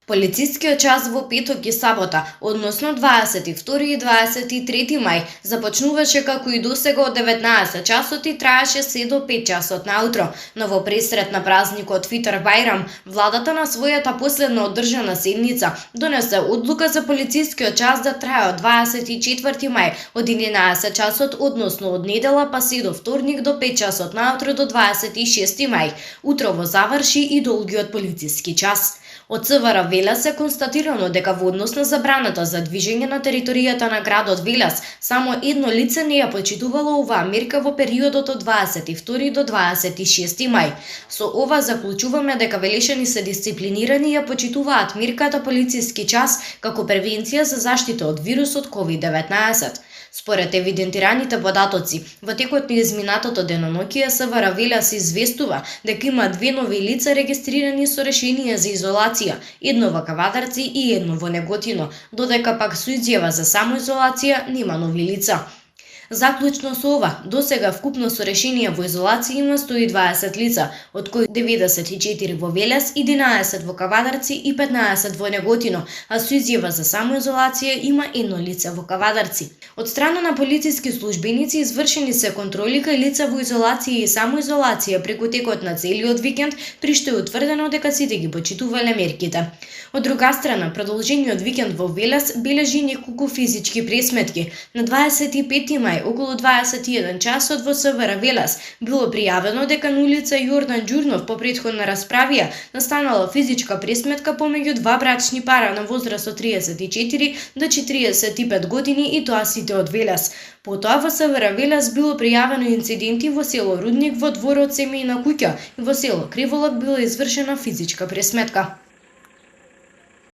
Полицискиот час во петок и сабота, односно 22 и 23 мај, започнуваше како и досега од 19 часот и траеше се до 5 часот наутро, но во пресрет на празникот Фитр Бајрам, владата на својата последна одржана седница донесе одлука за полицискиот час да трае од 24 мај од 11 часот, односно од недела па се до вторник до 5 часот наутро до 26 мај. Утрово заврши и долгиот полициски час. Од ЦВР Велес е констатирано дека во однос на забраната за движење на територијата на градот Велес, само едно лице не ја почитувало оваа мерка во периодот од 22 до 26 мај. Со ова заклучуваме дека велешани се дисциплинирани и ја почитуваат мерката полициски час како превенција за заштита од вирусот COVID-19. Според евидентираните податоци, во текот на изминатото деноноќие СВР Велес известува дека има две нови лица регистрирани со решение за изолација, едно во Кавадарци и едно во Неготино, додека пак со изјава за самоизолација нема нови лица. Заклучно со ова, досега вкупно со решение во изолација има 120 лица, од кои 94 во Велес, 11 во Кавадарци и 15 во Неготино, а со изјава за самоизолација има едно лице во Кавадарци. Од страна на полициски службеници извршени се контроли кај лица во изолација и самоизолација преку текот на целиот викенд, при што е утврдено дека сите ги почитувале мерките. Од друга страна, продолжениот викенд во Велес бележи неколку физички пресметки. На 25 мај околу 21 часот во СВР Велес било пријавено дека на улица Јордан Ѓурнов по претходна расправија настанала физичка пресметка помеѓу два брачни пара на возраст од 34 до 45 години и тоа сите од Велес. Потоа во СВР Велес било пријавено инциденти во село Рудник во дворот семејна куќа и во село Криволак била извршена физичка пресметка.